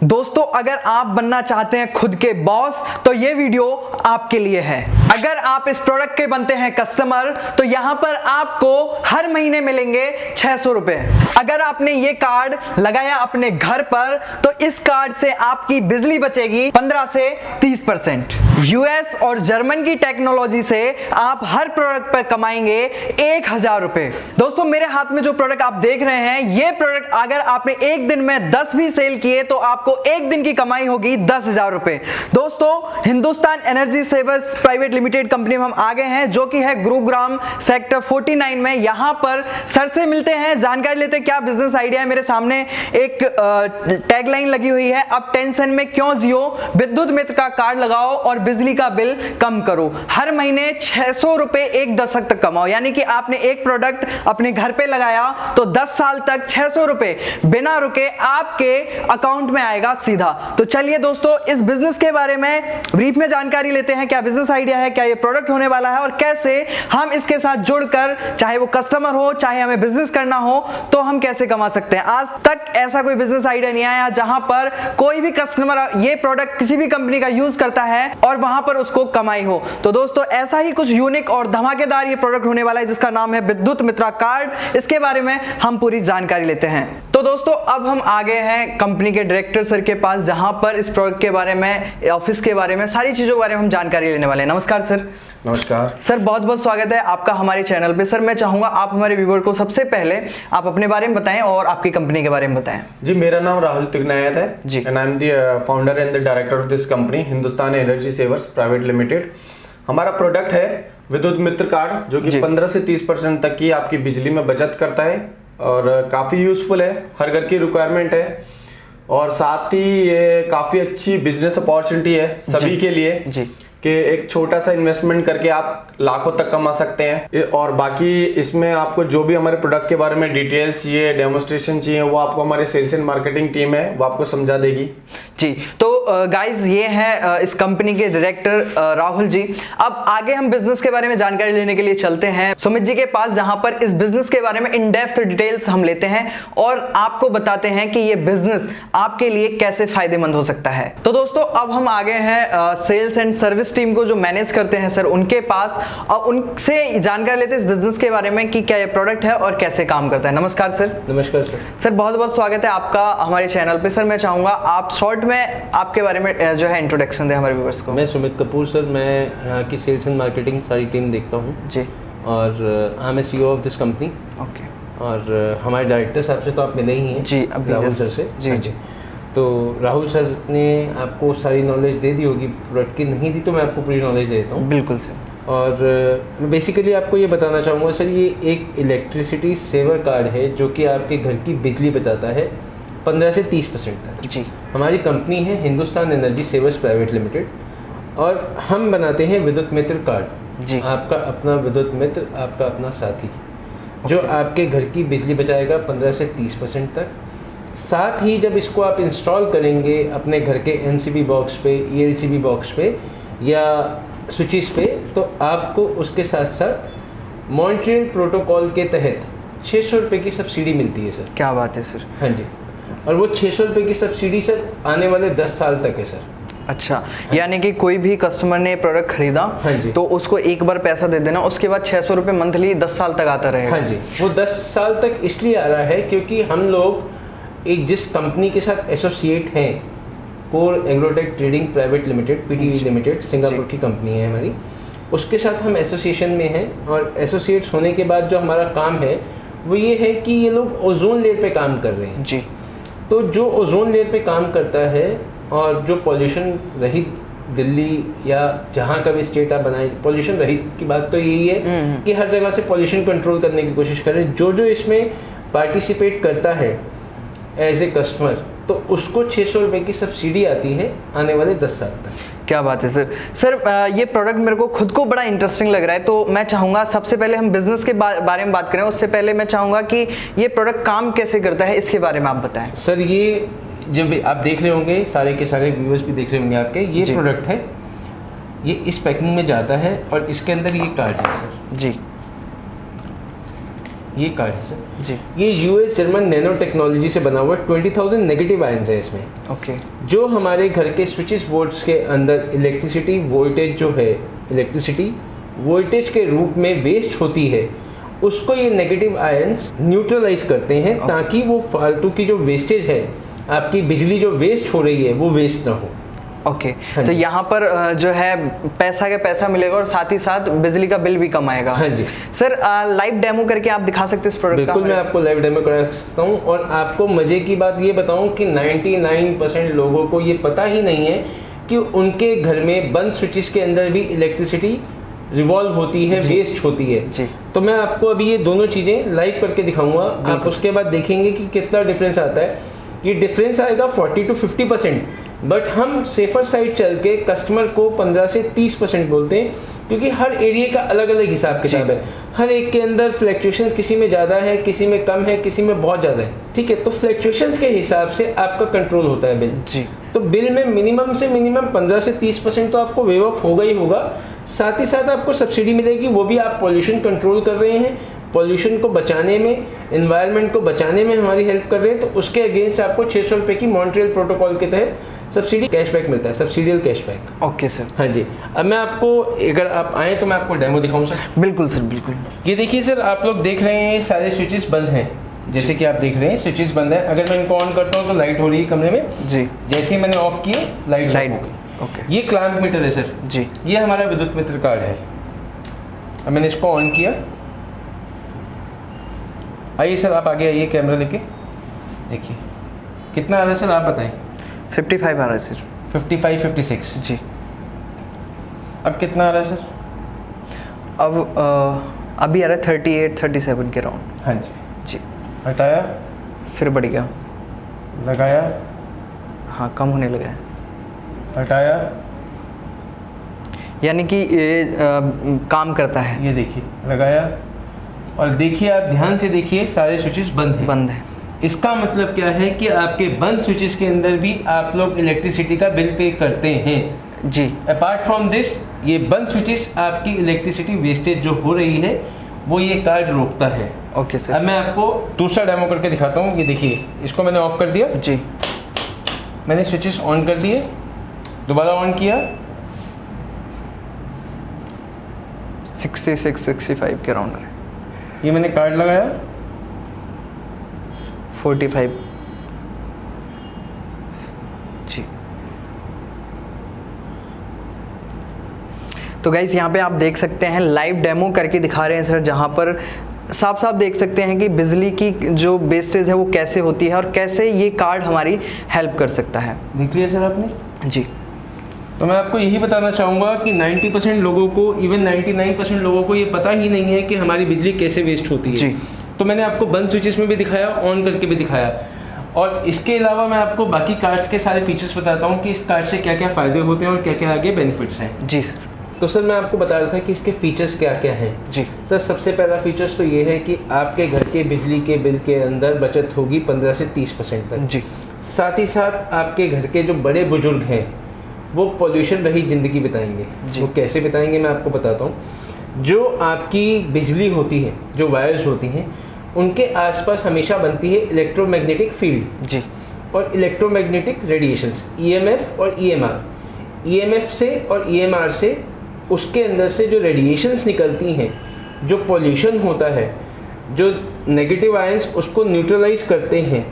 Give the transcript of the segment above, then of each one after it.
दोस्तों अगर आप बनना चाहते हैं खुद के बॉस तो ये वीडियो आपके लिए है। अगर आप इस प्रोडक्ट के बनते हैं कस्टमर तो यहां पर आपको हर महीने मिलेंगे 600 रुपए। अगर आपने ये कार्ड लगाया अपने घर पर तो इस कार्ड से आपकी बिजली बचेगी 15 से 30%। यूएस और जर्मन की टेक्नोलॉजी से आप हर प्रोडक्ट पर कमाएंगे 1000 रुपए। दोस्तों मेरे हाथ में जो प्रोडक्ट आप देख रहे हैं ये प्रोडक्ट अगर आपने एक दिन में 10 भी सेल किए तो आपको एक दिन की कमाई होगी 10,000 रुपए। दोस्तों Hindustan energy savers private limited company में हम आ गए हैं जो कि है गुरुग्राम सेक्टर 49 में। यहां पर सर से मिलते हैं, जानकारी लेते हैं क्या बिजनेस आइडिया है। मेरे सामने एक टैगलाइन लगी हुई है, अब टेंशन में क्यों जियो, विद्युत मित्र का कार्ड लगाओ और बिजली का बिल कम करो। हर महीने 600 रुपए एक दशक तक कमाओ, यानी कि आपने एक प्रोडक्ट अपने घर पे लगाया तो 10 साल तक 600 रुपए बिना रुके आपके अकाउंट में आएगा सीधा। तो चलिए दोस्तों इस बिजनेस के बारे में ब्रीफ में जानकारी लेते हैं, क्या बिजनेस आइडिया है, क्या ये प्रोडक्ट होने वाला है और कैसे हम इसके साथ जुड़कर, चाहे वो कस्टमर हो चाहे हमें बिजनेस करना हो, तो हम कैसे कमा सकते हैं। आज तक ऐसा कोई बिजनेस आइडिया नहीं आया जहां पर कोई भी कस्टमर ये प्रोडक्ट किसी भी कंपनी का यूज करता है और वहां पर उसको कमाई हो। तो दोस्तों ऐसा ही कुछ यूनिक और धमाकेदार ये प्रोडक्ट होने वाला है जिसका नाम है विद्युत मित्रा कार्ड। इसके बारे में हम पूरी जानकारी लेते हैं। तो दोस्तों अब हम आ गए हैं कंपनी के डायरेक्टर सर के पास जहां पर इस प्रोडक्ट के बारे में, ऑफिस के बारे में, सारी चीजों के बारे में हम जानकारी लेने वाले हैं। नमस्कार सर। नमस्कार सर, बहुत बहुत स्वागत है आपका हमारे चैनल पे। सर मैं चाहूंगा आप हमारे व्यूअर को सबसे पहले आप अपने बारे में बताएं और आपकी कंपनी के बारे में बताएं। जी, मेरा नाम राहुल तिग्नायत है ji, and I am the founder and the director of this company Hindustan energy savers private limited. हमारा प्रोडक्ट है विद्युत मित्र कार्ड जो कि 15 से 30% तक की आपकी बिजली में बचत करता है और काफ़ी यूजफुल है, हर घर की रिक्वायरमेंट है और साथ ही ये काफ़ी अच्छी बिजनेस अपॉर्चुनिटी है सभी के लिए जी कि एक छोटा सा इन्वेस्टमेंट करके आप लाखों तक कमा सकते हैं। और बाकी इसमें आपको जो भी हमारे प्रोडक्ट के बारे में डिटेल्स चाहिए, डेमोन्स्ट्रेशन चाहिए, वो आपको हमारे सेल्स एंड मार्केटिंग टीम है वो आपको समझा देगी। जी, तो गाइज ये हैं इस कंपनी के डायरेक्टर राहुल जी। अब आगे हम बिजनेस के बारे में जानकारी लेने के लिए चलते हैं सुमित जी के पास जहां पर इस बिजनेस के बारे में इन डेप्थ डिटेल्स हम लेते हैं और आपको बताते हैं कि ये बिजनेस आपके लिए कैसे फायदेमंद हो सकता है। तो दोस्तों अब हम आ गए हैं सेल्स एंड सर्विस टीम को जो मैनेज करते हैं सर उनके पास और उनसे जानकारी लेते हैं इस बिजनेस के बारे में कि क्या ये प्रोडक्ट है और कैसे काम करता है। नमस्कार सर। नमस्कार सर। सर बहुत बहुत स्वागत है आपका हमारे चैनल पे। सर मैं चाहूंगा आप शॉर्ट में आपके बारे में जो है इंट्रोडक्शन दें हमारे व्यूअर्स को। मैं सुमित कपूर सर, मैं यहाँ की सेल्स एंड मार्केटिंग सारी टीम देखता हूँ जी और I am a CEO of this company. Okay. और हमारे डायरेक्टर साहब से तो आप मिले ही हैं जी, अभी राहुल सर से। जी जी। तो राहुल सर ने आपको सारी नॉलेज दे दी होगी प्रोडक्ट की, नहीं दी तो मैं आपको पूरी नॉलेज दे देता हूँ। बिल्कुल सर। और मैं बेसिकली आपको ये बताना चाहूँगा सर, ये एक इलेक्ट्रिसिटी सेवर कार्ड है जो कि आपके घर की बिजली बचाता है 15 से 30% तक। जी। हमारी कंपनी है Hindustan energy savers private limited और हम बनाते हैं विद्युत मित्र कार्ड। जी। आपका अपना विद्युत मित्र, आपका अपना साथी जो आपके घर की बिजली बचाएगा 15 से 30% तक। साथ ही जब इसको आप इंस्टॉल करेंगे अपने घर के NCB बॉक्स पे, ELCB बॉक्स पे या स्विचेस पे, तो आपको उसके साथ साथ मॉनिटरिंग प्रोटोकॉल के तहत 600 रुपये की सब्सिडी मिलती है सर। क्या बात है सर। हाँ जी, और वो 600 रुपये की सब्सिडी सर आने वाले 10 साल तक है सर। अच्छा, यानी कि कोई भी कस्टमर ने प्रोडक्ट खरीदा तो उसको एक बार पैसा दे देना, उसके बाद 600 रुपये मंथली 10 साल तक आता रहेगा। हाँ जी, वो 10 साल तक इसलिए आ रहा है क्योंकि हम लोग एक जिस कंपनी के साथ एसोसिएट हैं, core agrotech trading private limited PTV limited, Singapore की कंपनी है हमारी, उसके साथ हम एसोसिएशन में हैं। और एसोसिएट्स होने के बाद जो हमारा काम है वो ये है कि ये लोग ओजोन लेयर पे काम कर रहे हैं। जी। तो जो ओजोन लेयर पे काम करता है और जो पॉल्यूशन रहित दिल्ली या जहाँ का भी स्टेट आप बनाए, पॉल्यूशन रहित की बात तो यही है कि हर जगह से पॉल्यूशन कंट्रोल करने की कोशिश करें। जो जो इसमें पार्टिसिपेट करता है एज ए कस्टमर, तो उसको 600 रुपये की सब्सिडी आती है आने वाले 10 साल तक। क्या बात है सर। सर ये प्रोडक्ट मेरे को खुद को बड़ा इंटरेस्टिंग लग रहा है, तो मैं चाहूँगा सबसे पहले हम बिजनेस के बारे में बात करें, उससे पहले मैं चाहूँगा कि ये प्रोडक्ट काम कैसे करता है इसके बारे में आप बताएं। सर ये जब आप देख रहे होंगे, सारे के सारे व्यूअर्स भी देख रहे होंगे आपके, ये प्रोडक्ट है, ये इस पैकिंग में जाता है और इसके अंदर ये कार्ड है सर। जी। ये कार्ड है सर जी। ये यूएस जर्मन नैनो टेक्नोलॉजी से बना हुआ 20,000 नेगेटिव आयंस है इसमें। ओके। जो हमारे घर के स्विचेस बोर्ड्स के अंदर इलेक्ट्रिसिटी वोल्टेज जो है, इलेक्ट्रिसिटी वोल्टेज के रूप में वेस्ट होती है, उसको ये नेगेटिव आयंस न्यूट्रलाइज करते हैं ताकि वो फालतू की जो वेस्टेज है, आपकी बिजली जो वेस्ट हो रही है वो वेस्ट ना हो। ओके। तो यहाँ पर जो है पैसा का पैसा मिलेगा और साथ ही साथ बिजली का बिल भी कम आएगा। हाँ जी सर, लाइव डेमो करके आप दिखा सकते हैं इस प्रोडक्ट का? बिल्कुल, मैं आपको लाइव डेमो करा सकता हूँ। और आपको मजे की बात ये बताऊँ कि 99% लोगों को ये पता ही नहीं है कि उनके घर में बंद स्विचेस के अंदर भी इलेक्ट्रिसिटी रिवॉल्व होती है, वेस्ट होती है जी। तो मैं आपको अभी ये दोनों चीज़ें लाइव करके दिखाऊंगा। आप उसके बाद देखेंगे कि कितना डिफरेंस आता है। ये डिफरेंस आएगा 40 to 50%, बट हम सेफर साइड चल के कस्टमर को 15 से 30% बोलते हैं, क्योंकि हर एरिया का अलग अलग हिसाब किताब है। हर एक के अंदर फ्लैक्चुएशंस किसी में ज़्यादा है, किसी में कम है, किसी में बहुत ज़्यादा है। ठीक है, तो फ्लैक्चुएशंस के हिसाब से आपका कंट्रोल होता है बिल जी। तो बिल में मिनिमम से मिनिमम 15 से 30% तो आपको वेव ऑफ होगा ही होगा। साथ ही साथ आपको सब्सिडी मिलेगी, वो भी आप पॉल्यूशन कंट्रोल कर रहे हैं, पॉल्यूशन को बचाने में, एनवायरनमेंट को बचाने में हमारी हेल्प कर रहे हैं। तो उसके अगेंस्ट आपको 600 रुपये की मॉन्ट्रियल प्रोटोकॉल के तहत सब्सिडी कैशबैक मिलता है, सब्सिडियल कैशबैक। Okay sir. हाँ जी। अब मैं आपको, अगर आप आएँ तो मैं आपको डेमो दिखाऊँ सर। बिल्कुल सर, बिल्कुल। ये देखिए सर, आप लोग देख रहे हैं सारे स्विचेस बंद हैं, जैसे कि आप देख रहे हैं स्विचेस बंद है। अगर मैं इनको ऑन करता हूँ तो लाइट हो रही है कमरे में जी। जैसे ही मैंने ऑफ किए लाइट हो गई। ओके। ये क्लांत मीटर है सर जी। ये हमारा विद्युत मित्र कार्ड है। अब मैंने इसको ऑन किया। आइए सर, आप आगे आइए कैमरा लेके, देखिए कितना आ रहा है सर, आप बताएं। 55 आ रहा है सर। 55, 56 जी। अब कितना आ रहा है सर? अब अभी आ रहा है 38, 37 के राउंड। हाँ जी जी। हटाया, फिर बढ़ गया। लगाया, हाँ, कम होने लगा है। हटाया, यानी कि ये काम करता है। ये देखिए लगाया, और देखिए आप ध्यान से देखिए सारे स्विचेस बंद हैं। बंद है। इसका मतलब क्या है कि आपके बंद स्विचेस के अंदर भी आप लोग इलेक्ट्रिसिटी का बिल पे करते हैं। जी। अपार्ट फ्रॉम दिस, ये बंद स्विचेस आपकी इलेक्ट्रिसिटी वेस्टेज जो हो रही है वो ये कार्ड रोकता है। Okay sir. अब मैं आपको दूसरा डेमो करके दिखाता हूँ। ये देखिए, इसको मैंने ऑफ कर दिया। जी। मैंने स्विचेस ऑन कर दिए, दोबारा ऑन किया, 66, 65 के राउंड है। ये मैंने कार्ड लगाया, 45। जी। तो गाइस, यहाँ पे आप देख सकते हैं लाइव डेमो करके दिखा रहे हैं सर, जहाँ पर साफ साफ देख सकते हैं कि बिजली की जो वेस्टेज है वो कैसे होती है और कैसे ये कार्ड हमारी हेल्प कर सकता है। देख लिया सर आपने? जी। तो मैं आपको यही बताना चाहूँगा कि 90% लोगों को, इवन 99% लोगों को ये पता ही नहीं है कि हमारी बिजली कैसे वेस्ट होती है। जी। तो मैंने आपको बंद स्विचेस में भी दिखाया, ऑन करके भी दिखाया, और इसके अलावा मैं आपको बाकी कार्ड्स के सारे फीचर्स बताता हूँ कि इस कार्ड से क्या क्या फ़ायदे होते हैं और क्या क्या आगे बेनिफिट्स हैं। जी सर। तो सर मैं आपको बता रहा था कि इसके फीचर्स क्या क्या हैं। जी सर, सबसे पहला फीचर्स तो ये है कि आपके घर के बिजली के बिल के अंदर बचत होगी 15 से 30% तक। जी। साथ ही साथ आपके घर के जो बड़े बुजुर्ग हैं वो पॉल्यूशन रही ज़िंदगी बिताएंगे। वो कैसे बिताएंगे मैं आपको बताता हूँ। जो आपकी बिजली होती है, जो वायर्स होती हैं, उनके आसपास हमेशा बनती है इलेक्ट्रोमैग्नेटिक फील्ड। जी। और इलेक्ट्रोमैग्नेटिक रेडिएशंस, ईएमएफ और ईएमआर। ईएमएफ से और ईएमआर से उसके अंदर से जो रेडिएशंस निकलती हैं, जो पॉल्यूशन होता है, जो नेगेटिव आयंस उसको न्यूट्रलाइज करते हैं,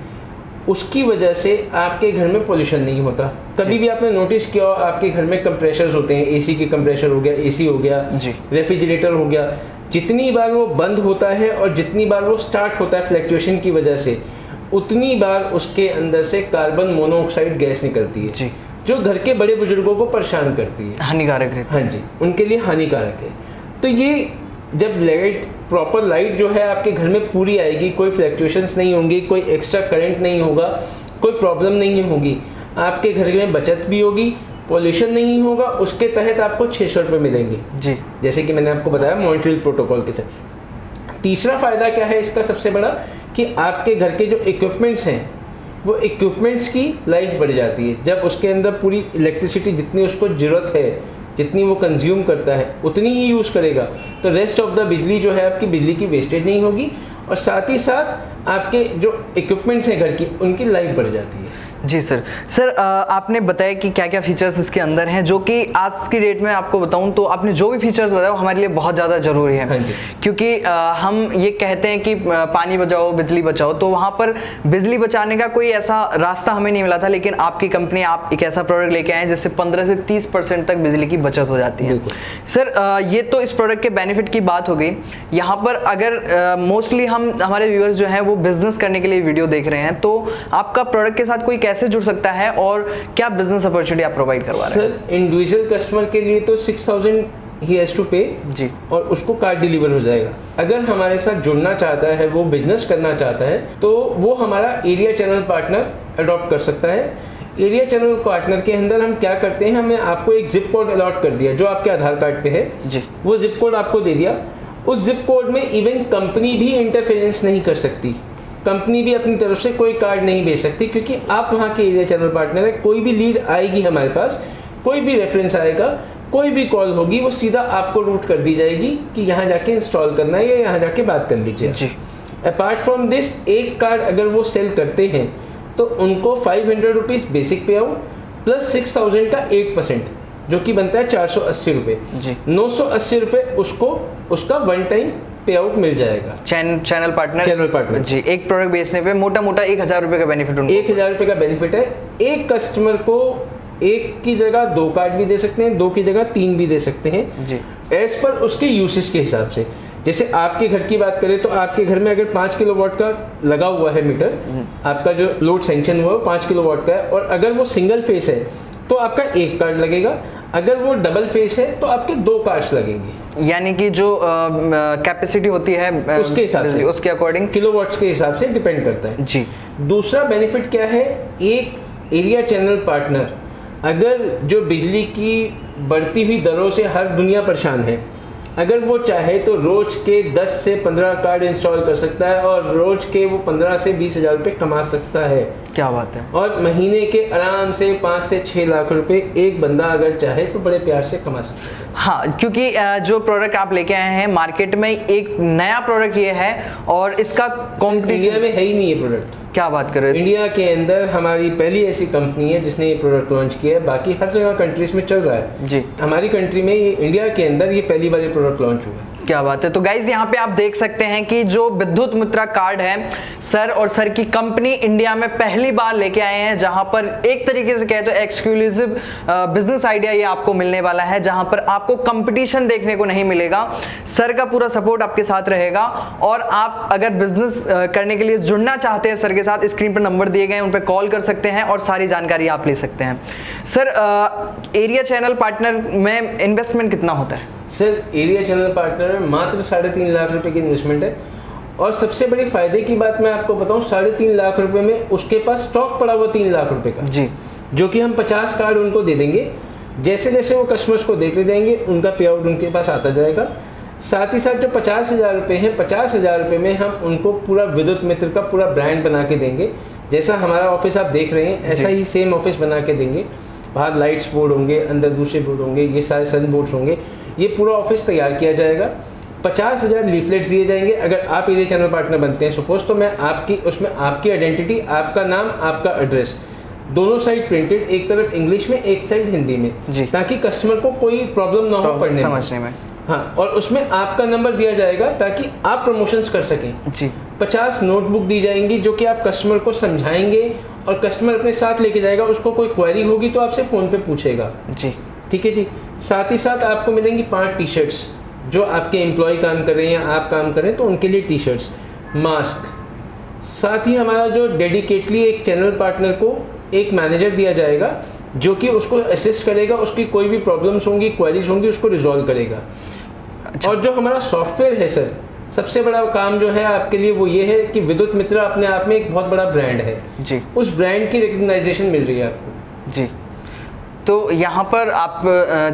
उसकी वजह से आपके घर में पॉल्यूशन नहीं होता। कभी भी आपने नोटिस किया हो, आपके घर में कंप्रेशर्स होते हैं, एसी की कंप्रेशर हो गया, एसी हो गया, रेफ्रिजरेटर हो गया, जितनी बार वो बंद होता है और जितनी बार वो स्टार्ट होता है फ्लैक्चुएशन की वजह से, उतनी बार उसके अंदर से कार्बन मोनोऑक्साइड गैस निकलती है जी, जो घर के बड़े बुजुर्गों को परेशान करती है, हानिकारक रहती है। हाँ जी, उनके लिए हानिकारक है। तो ये जब लाइट, प्रॉपर लाइट जो है आपके घर में पूरी आएगी, कोई फ्लैक्चुएशंस नहीं होंगी, कोई एक्स्ट्रा करंट नहीं होगा, कोई प्रॉब्लम नहीं होगी, आपके घर में बचत भी होगी, पॉल्यूशन नहीं होगा, उसके तहत आपको 600 रुपये मिलेंगे जी, जैसे कि मैंने आपको बताया मॉन्ट्रियल प्रोटोकॉल के तहत। तीसरा फ़ायदा क्या है इसका सबसे बड़ा, कि आपके घर के जो इक्विपमेंट्स हैं, वो इक्विपमेंट्स की लाइफ बढ़ जाती है। जब उसके अंदर पूरी इलेक्ट्रिसिटी जितनी उसको ज़रूरत है, जितनी वो कंज्यूम करता है, उतनी ही यूज़ करेगा, तो रेस्ट ऑफ द बिजली जो है आपकी बिजली की वेस्टेज नहीं होगी और साथ ही साथ आपके जो इक्विपमेंट्स हैं घर की, उनकी लाइफ बढ़ जाती है। जी सर। सर आपने बताया कि क्या क्या फीचर्स इसके अंदर हैं, जो कि आज की डेट में आपको बताऊं तो आपने जो भी फीचर्स बताया वो हमारे लिए बहुत ज़्यादा ज़रूरी है। हाँ जी। क्योंकि हम ये कहते हैं कि पानी बचाओ बिजली बचाओ, तो वहाँ पर बिजली बचाने का कोई ऐसा रास्ता हमें नहीं मिला था, लेकिन आपकी कंपनी, आप एक ऐसा प्रोडक्ट लेके आए जिससे 15 से 30% तक बिजली की बचत हो जाती है। सर ये तो इस प्रोडक्ट के बेनिफिट की बात हो गई। यहाँ पर अगर मोस्टली हमारे व्यूअर्स जो हैं वो बिजनेस करने के लिए वीडियो देख रहे हैं, तो आपका प्रोडक्ट के साथ कोई कैसे जुड़ सकता है और क्या बिजनेस अपॉर्चुनिटी आप प्रोवाइड करवा रहे हैं? सर इंडिविजुअल कस्टमर के लिए तो 6000 ही हैज टू पे जी, और उसको कार्ड डिलीवर हो जाएगा। अगर हमारे साथ जुड़ना चाहता है, वो बिजनेस करना चाहता है, तो वो हमारा एरिया चैनल पार्टनर अडॉप्ट कर सकता है। एरिया चैनल पार्टनर के अंदर हम क्या करते हैं, हमने आपको एक जिप कोड अलॉट कर दिया जो आपके आधार कार्ड पे है जी। वो जिप कोड आपको दे दिया। उस जिप कोड में इवन कंपनी भी इंटरफेरेंस नहीं कर सकती, कंपनी भी अपनी तरफ से कोई कार्ड नहीं भेज सकती, क्योंकि आप वहाँ के एरिया चैनल पार्टनर है। कोई भी लीड आएगी हमारे पास, कोई भी रेफरेंस आएगा, कोई भी कॉल होगी, वो सीधा आपको रूट कर दी जाएगी कि यहाँ जाके इंस्टॉल करना है या यहाँ जाके बात कर लीजिए जी। अपार्ट फ्रॉम दिस, एक कार्ड अगर वो सेल करते हैं तो उनको 500 रुपीज़ बेसिक पे आउट प्लस 6000 का 8%, जो कि बनता है 480 रुपये जी। 980 रुपये उसको उसका वन टाइम पे आउट मिल जाएगा। चैनल पार्टनर जी। एक प्रोडक्ट बेचने पे मोटा 1000 रुपये का बेनिफिट उनको 1000 रुपये का बेनिफिट है। एक कस्टमर को एक की जगह 2 कार्ड भी दे सकते हैं, 2 की जगह 3 भी दे सकते हैं जी, एज पर उसके यूसेज के हिसाब से। जैसे आपके घर की बात करें तो आपके घर में अगर 5 किलोवाट का लगा हुआ है मीटर, आपका जो लोड सैंक्शन हुआ है 5 किलोवाट का है, और अगर वो सिंगल फेस है तो आपका एक कार्ड लगेगा, अगर वो डबल फेस है तो आपके 2 कार्ड्स लगेंगे। यानी कि जो कैपेसिटी होती है उसके हिसाब से, उसके अकॉर्डिंग किलोवाट्स के हिसाब से डिपेंड करता है जी। दूसरा बेनिफिट क्या है, एक एरिया चैनल पार्टनर अगर जो बिजली की बढ़ती हुई दरों से हर दुनिया परेशान है, अगर वो चाहे तो रोज के 10 से 15 कार्ड इंस्टॉल कर सकता है और रोज के वो 15 से 20 हज़ार रुपये कमा सकता है। क्या बात है। और महीने के आराम से 5 से 6 लाख रुपए एक बंदा अगर चाहे तो बड़े प्यार से कमा सकता है। हाँ, क्योंकि जो प्रोडक्ट आप लेके आए हैं मार्केट में एक नया प्रोडक्ट ये है और इसका कॉम्पिटिशन इंडिया में है ही नहीं ये प्रोडक्ट। क्या बात कर रहे हैं? इंडिया के अंदर हमारी पहली ऐसी कंपनी है जिसने ये प्रोडक्ट लॉन्च किया है, बाकी हर जगह कंट्रीज में चल रहा है जी। हमारी कंट्री में, ये इंडिया के अंदर ये पहली बार ये प्रोडक्ट लॉन्च हुआ है। क्या बात है। तो गाइज यहाँ पे आप देख सकते हैं कि जो विद्युत मित्रा कार्ड है, सर और सर की कंपनी इंडिया में पहली बार लेके आए हैं, जहां पर एक तरीके से कहे तो एक्सक्लूसिव बिजनेस आइडिया ये आपको मिलने वाला है, जहां पर आपको कंपटीशन देखने को नहीं मिलेगा। सर का पूरा सपोर्ट आपके साथ रहेगा और आप अगर बिजनेस करने के लिए जुड़ना चाहते हैं सर के साथ, स्क्रीन पर नंबर दिए गए हैं, उन पर कॉल कर सकते हैं और सारी जानकारी आप ले सकते हैं। सर एरिया चैनल पार्टनर में इन्वेस्टमेंट कितना होता है? सर एरिया चैनल पार्टनर में मात्र 3.5 लाख रुपए की इन्वेस्टमेंट है, और सबसे बड़ी फायदे की बात मैं आपको बताऊं, 3.5 लाख रुपए में उसके पास स्टॉक पड़ा हुआ 3 लाख रुपए का जी, जो कि हम 50 कार्ड उनको दे देंगे। जैसे जैसे वो कस्टमर्स को देते जाएंगे उनका पे आउट उनके पास आता जाएगा। साथ ही साथ जो 50,000 रुपये हैं, 50,000 रुपये में हम उनको पूरा विद्युत मित्र का पूरा ब्रांड बना के देंगे। जैसा हमारा ऑफिस आप देख रहे हैं ऐसा ही सेम ऑफिस बना के देंगे। बाहर लाइट्स बोर्ड होंगे, अंदर दूसरे बोर्ड होंगे, ये सारे सन बोर्ड्स होंगे, ये पूरा ऑफिस तैयार किया जाएगा। 50,000 लीफलेट्स दिए जाएंगे अगर आप एरिया चैनल पार्टनर बनते हैं सपोज, तो मैं आपकी उसमें आपकी आइडेंटिटी, आपका नाम, आपका एड्रेस दोनों साइड प्रिंटेड, एक तरफ इंग्लिश में एक साइड हिंदी में जी, ताकि कस्टमर को कोई प्रॉब्लम ना हो पढ़ने समझने में। हाँ, और उसमें आपका नंबर दिया जाएगा ताकि आप प्रमोशंस कर सकें जी। 50 नोटबुक दी जाएंगी जो कि आप कस्टमर को समझाएंगे और कस्टमर अपने साथ लेके जाएगा। उसको कोई क्वेरी होगी तो आपसे फ़ोन पे पूछेगा जी, ठीक है जी। साथ ही साथ आपको मिलेंगी 5 टी शर्ट्स, जो आपके एम्प्लॉय काम कर रहे हैं या आप काम कर रहे हैं तो उनके लिए टी शर्ट्स, मास्क। साथ ही हमारा जो डेडिकेटली एक चैनल पार्टनर को एक मैनेजर दिया जाएगा जो कि उसको असिस्ट करेगा, उसकी कोई भी प्रॉब्लम्स होंगी, क्वेरीज होंगी, उसको रिजॉल्व करेगा। अच्छा। और जो हमारा सॉफ्टवेयर है सर, सबसे बड़ा काम जो है आपके लिए वो ये है कि विद्युत मित्रा अपने आप में एक बहुत बड़ा ब्रांड है जी। उस ब्रांड की रिकग्नाइजेशन मिल रही है आपको जी। तो यहाँ पर आप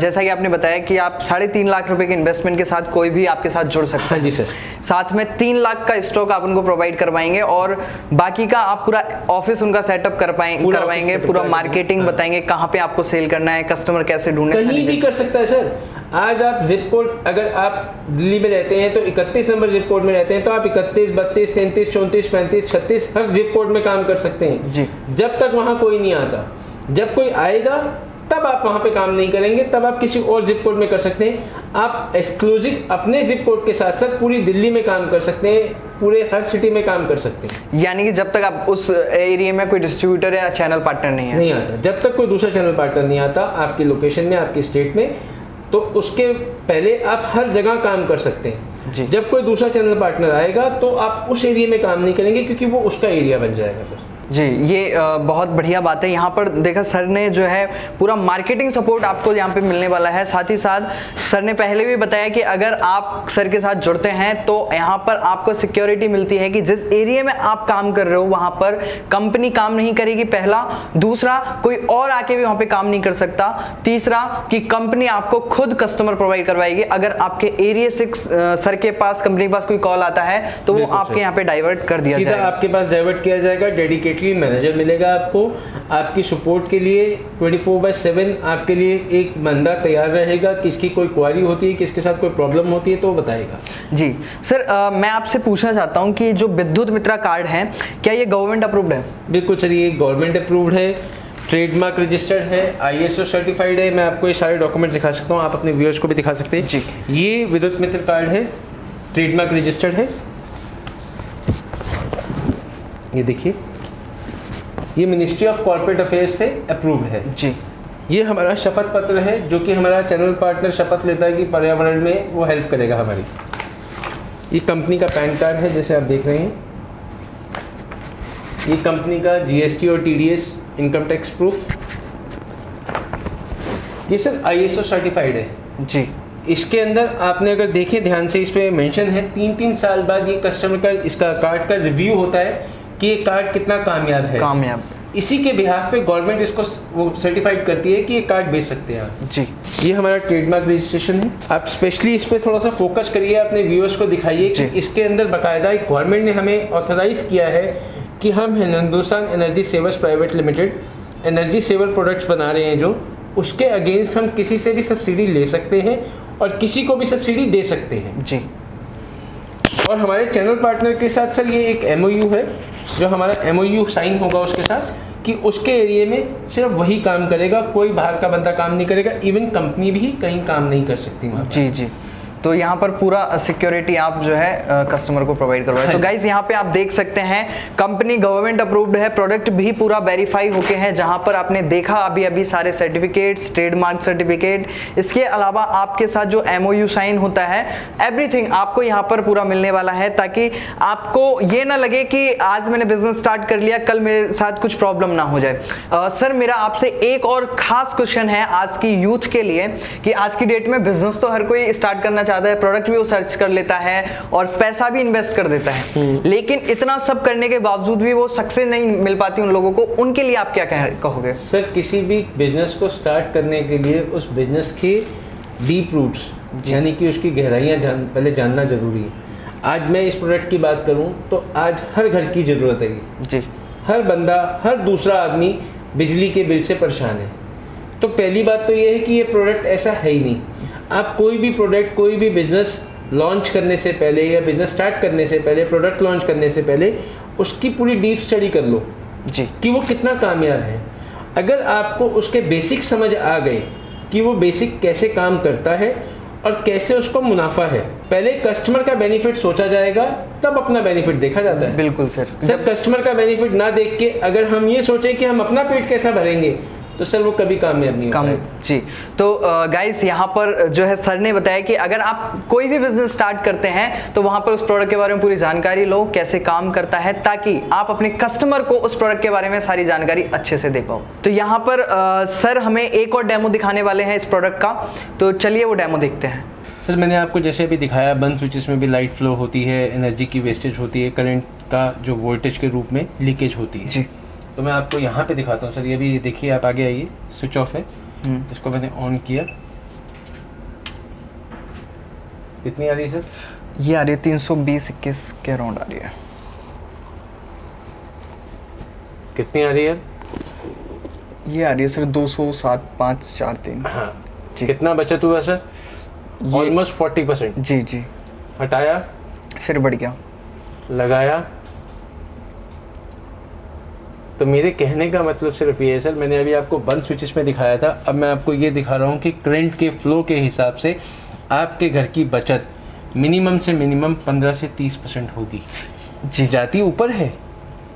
जैसा कि आपने बताया कि आप 3.5 लाख रुपए के इन्वेस्टमेंट के साथ कोई भी आपके साथ जुड़ सकता है। हाँ जी सर। साथ में 3 लाख का स्टॉक आप उनको प्रोवाइड करवाएंगे और बाकी का आप पूरा ऑफिस उनका सेटअप करवाएंगे, पूरा मार्केटिंग बताएंगे, कहाँ पे आपको सेल करना है, कस्टमर कैसे ढूंढना है, कहीं भी कर सकता है सर। आज आप जिप कोड, अगर आप दिल्ली में रहते हैं तो 31 नंबर जिप कोड में रहते हैं तो आप 31, 32, 33, 34, 35, 36 हर जिप कोड में काम कर सकते हैं जी। जब तक वहाँ कोई नहीं आता। जब कोई आएगा तब आप वहाँ पे काम नहीं करेंगे, तब आप किसी और जिप कोड में कर सकते हैं। आप एक्सक्लूसिव अपने जिप कोड के साथ साथ पूरी दिल्ली में काम कर सकते हैं, पूरे हर सिटी में काम कर सकते हैं। यानी कि जब तक आप उस एरिया में कोई डिस्ट्रीब्यूटर या चैनल पार्टनर नहीं आता, जब तक कोई दूसरा चैनल पार्टनर नहीं आता आपकी लोकेशन में, आपकी स्टेट में, तो उसके पहले आप हर जगह काम कर सकते हैं जी। जब कोई दूसरा चैनल पार्टनर आएगा तो आप उस एरिया में काम नहीं करेंगे क्योंकि वो उसका एरिया बन जाएगा फिर। जी, ये बहुत बढ़िया बात है। यहाँ पर देखा सर ने जो है पूरा मार्केटिंग सपोर्ट आपको यहाँ पे मिलने वाला है। साथ ही साथ सर ने पहले भी बताया कि अगर आप सर के साथ जुड़ते हैं तो यहाँ पर आपको सिक्योरिटी मिलती है कि जिस एरिया में आप काम कर रहे हो वहाँ पर कंपनी काम नहीं करेगी, पहला। दूसरा, कोई और आके भी वहाँ पे काम नहीं कर सकता। तीसरा, कि कंपनी आपको खुद कस्टमर प्रोवाइड करवाएगी। अगर आपके एरिया से सर के पास, कंपनी के पास कोई कॉल आता है तो वो आपके यहाँ पे डाइवर्ट कर दिया जाएगा, आपके पास डाइवर्ट किया जाएगा। डेडिकेटेड मैनेजर मिलेगा आपको, आपकी सपोर्ट के लिए 24/7 आपके लिए एक बंदा तैयार रहेगा। किसकी कोई क्वारी होती है, किसके साथ कोई प्रॉब्लम होती है तो वो बताएगा। जी सर, मैं आपसे पूछना चाहता हूं कि जो विद्युत मित्रा कार्ड है, क्या ये गवर्नमेंट अप्रूव्ड है? बिल्कुल सर, ये गवर्नमेंट अप्रूव्ड है, ट्रेडमार्क रजिस्टर्ड है, ISO सर्टिफाइड है। मैं आपको ये सारे डॉक्यूमेंट दिखा सकता हूँ, आप अपने व्यूअर्स को भी दिखा सकते हैं। जी, ये विद्युत मित्र कार्ड है, ट्रेडमार्क रजिस्टर्ड है। ये देखिए, ये मिनिस्ट्री ऑफ कॉर्पोरेट अफेयर्स से अप्रूव्ड है जी। ये हमारा शपथ पत्र है जो कि हमारा चैनल पार्टनर शपथ लेता है कि पर्यावरण में वो हेल्प करेगा हमारी। ये कंपनी का पैन कार्ड है जैसे आप देख रहे हैं। ये कंपनी का GST और TDS इनकम टैक्स प्रूफ। ये सर ISO सर्टिफाइड है जी। इसके अंदर आपने अगर देखें ध्यान से, इस पे मेंशन है 3-3 साल बाद ये कस्टमर का, इसका कार्ड का रिव्यू होता है कि ये कार्ड कितना कामयाब है। इसी के बिहाफ पे गवर्नमेंट इसको वो सर्टिफाइड करती है कि ये कार्ड बेच सकते हैं आप जी। ये हमारा ट्रेडमार्क रजिस्ट्रेशन है। आप स्पेशली इस पे थोड़ा सा फोकस करिए, अपने व्यूअर्स को दिखाइए कि इसके अंदर बाकायदा गवर्नमेंट ने हमें ऑथराइज किया है कि हम Hindustan energy savers private limited energy saver products बना रहे हैं, जो उसके अगेंस्ट हम किसी से भी सब्सिडी ले सकते हैं और किसी को भी सब्सिडी दे सकते हैं जी। और हमारे चैनल पार्टनर के साथ सर ये एक MOU है, जो हमारा MOU साइन होगा उसके साथ कि उसके एरिया में सिर्फ वही काम करेगा, कोई बाहर का बंदा काम नहीं करेगा। इवन कंपनी भी कहीं काम नहीं कर सकती वहाँ। जी जी। तो यहाँ पर पूरा सिक्योरिटी आप जो है कस्टमर को प्रोवाइड करवाए। तो गाइस यहाँ पे आप देख सकते हैं कंपनी गवर्नमेंट अप्रूव्ड है, प्रोडक्ट भी पूरा वेरीफाई होके हैं। जहाँ पर आपने देखा अभी अभी सारे सर्टिफिकेट्स, ट्रेडमार्क सर्टिफिकेट, इसके अलावा आपके साथ जो MOU साइन होता है, एवरीथिंग आपको यहाँ पर पूरा मिलने वाला है, ताकि आपको ये ना लगे कि आज मैंने बिजनेस स्टार्ट कर लिया, कल मेरे साथ कुछ प्रॉब्लम ना हो जाए। सर, मेरा आपसे एक और खास क्वेश्चन है आज की यूथ के लिए कि आज की डेट में बिजनेस तो हर कोई स्टार्ट करना चाहता है, प्रोडक्ट भी वो सर्च कर लेता है और पैसा भी इन्वेस्ट कर देता है, लेकिन इतना सब करने के बावजूद भी वो सक्सेस नहीं मिल पाती उन लोगों को। उनके लिए आप क्या कहोगे? सर, किसी भी बिजनेस को स्टार्ट करने के लिए उस बिजनेस के डीप रूट्स, यानी कि उसकी गहराइयाँ पहले जानना जरूरी है। आज मैं इस प्रोडक्ट की बात करूं तो आज हर घर की ज़रूरत है जी। हर बंदा, हर दूसरा आदमी बिजली के बिल से परेशान है। तो पहली बात तो ये है कि ये प्रोडक्ट ऐसा है ही नहीं। आप कोई भी प्रोडक्ट, कोई भी बिजनेस लॉन्च करने से पहले या बिजनेस स्टार्ट करने से पहले, प्रोडक्ट लॉन्च करने से पहले उसकी पूरी डीप स्टडी कर लो जी कि वो कितना कामयाब है। अगर आपको उसके बेसिक समझ आ गए कि वो बेसिक कैसे काम करता है और कैसे उसको मुनाफा है, पहले कस्टमर का बेनिफिट सोचा जाएगा, तब अपना बेनिफिट देखा जाता है। बिल्कुल सर। जब कस्टमर का बेनिफिट ना देख के अगर हम ये सोचें कि हम अपना पेट कैसा भरेंगे, तो सर वो कभी कामयाब नहीं होगा। जी। तो गाइस यहाँ पर जो है सर ने बताया कि अगर आप कोई भी बिजनेस स्टार्ट करते हैं तो वहां पर उस प्रोडक्ट के बारे में पूरी जानकारी लो, कैसे काम करता है, ताकि आप अपने कस्टमर को उस प्रोडक्ट के बारे में सारी जानकारी अच्छे से दे पाओ। तो यहाँ पर सर हमें एक और डेमो दिखाने वाले हैं इस प्रोडक्ट का, तो चलिए वो डेमो देखते हैं। सर, मैंने आपको जैसे अभी दिखाया, बंद स्विचेस में भी लाइट फ्लो होती है, एनर्जी की वेस्टेज होती है, करंट का जो वोल्टेज के रूप में लीकेज होती है जी। तो मैं आपको यहाँ पे दिखाता हूँ सर। ये भी देखिए, आप आगे आइए, स्विच ऑफ है। इसको मैंने ऑन किया, कितनी आ रही है सर? ये आ रही है 320-21 के अराउंड आ रही है। कितनी आ रही है? ये आ रही है सर 207,543। हाँ जी। कितना बचत हुआ सर? ऑलमोस्ट 40%। जी जी। हटाया, फिर बढ़ गया, लगाया। तो मेरे कहने का मतलब सिर्फ ये है सर, मैंने अभी आपको बंद स्विचेस में दिखाया था, अब मैं आपको ये दिखा रहा हूँ कि करंट के फ्लो के हिसाब से आपके घर की बचत मिनिमम से मिनिमम 15 से 30% होगी। जी। जाती ऊपर है,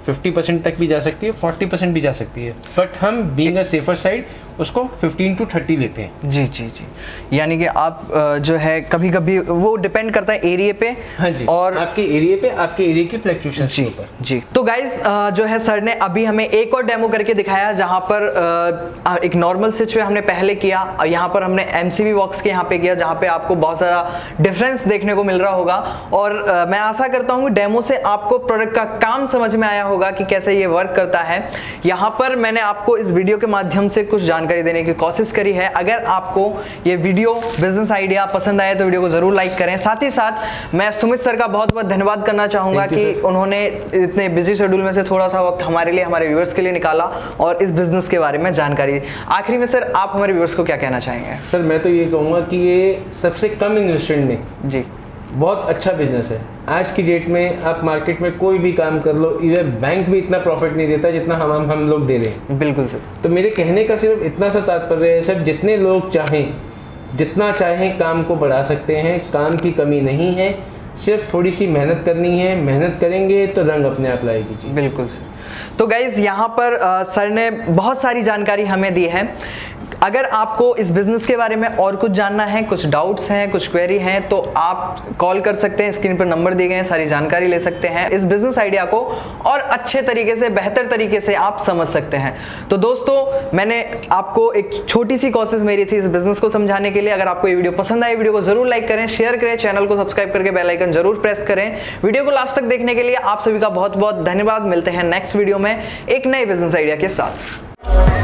50% तक भी जा सकती है, 40% भी जा सकती है, बट हम बीइंग अ सेफर साइड उसको 15 to 30 लेते हैं। जी जी जी। यानी कि आप जो है कभी कभी वो डिपेंड करता है एरिया पे। हाँ जी, और आपके एरिया पे, आपके एरिया की फ्लक्चुएशंस के ऊपर। जी। तो गाइज जो है सर ने अभी हमें एक और डेमो करके दिखाया, जहां पर एक नॉर्मल स्विच पे हमने पहले किया और यहाँ पर हमने MCB बॉक्स के यहाँ पे किया, जहाँ पे आपको बहुत सारा डिफरेंस देखने को मिल रहा होगा। और मैं आशा करता हूँ डेमो से आपको प्रोडक्ट का काम समझ में आया होगा कि कैसे ये वर्क करता है। यहाँ पर मैंने आपको इस वीडियो के माध्यम से कुछ जानकारी देने की कोशिश करी है। अगर आपको ये वीडियो बिजनेस आइडिया पसंद आए तो वीडियो को जरूर लाइक करें। साथ ही साथ मैं सुमित सर का बहुत बहुत धन्यवाद करना चाहूंगा कि उन्होंने इतने बिजी शेड्यूल में से थोड़ा सा वक्त हमारे लिए, हमारे व्यूअर्स के लिए निकाला और इस बिजनेस के बारे में जानकारी दी। आखिरी में सर आप हमारे व्यूअर्स को क्या कहना चाहेंगे? सर मैं तो ये कहूँगा कि ये सबसे कम इन्वेस्टमेंट में जी बहुत अच्छा बिजनेस है। आज की डेट में आप मार्केट में कोई भी काम कर लो, इधर बैंक भी इतना प्रॉफिट नहीं देता जितना हम लोग दे रहे हैं। बिल्कुल सर। तो मेरे कहने का सिर्फ इतना सा तात्पर्य है सर, जितने लोग चाहें, जितना चाहें काम को बढ़ा सकते हैं, काम की कमी नहीं है, सिर्फ थोड़ी सी मेहनत करनी है। मेहनत करेंगे तो रंग अपने आप लाएगी जी। बिल्कुल सर। तो गाइज यहाँ पर सर ने बहुत सारी जानकारी हमें दी है। अगर आपको इस बिजनेस के बारे में और कुछ जानना है, कुछ डाउट्स हैं, कुछ क्वेरी हैं, तो आप कॉल कर सकते हैं, स्क्रीन पर नंबर दिए गए हैं, सारी जानकारी ले सकते हैं। इस बिजनेस आइडिया को और अच्छे तरीके से, बेहतर तरीके से आप समझ सकते हैं। तो दोस्तों मैंने आपको एक छोटी सी कोशिश मेरी थी इस बिजनेस को समझाने के लिए। अगर आपको ये वीडियो पसंद आए, वीडियो को जरूर लाइक करें, शेयर करें, चैनल को सब्सक्राइब करके बेल आइकन जरूर प्रेस करें। वीडियो को लास्ट तक देखने के लिए आप सभी का बहुत बहुत धन्यवाद। मिलते हैं नेक्स्ट वीडियो में एक नए बिजनेस आइडिया के साथ।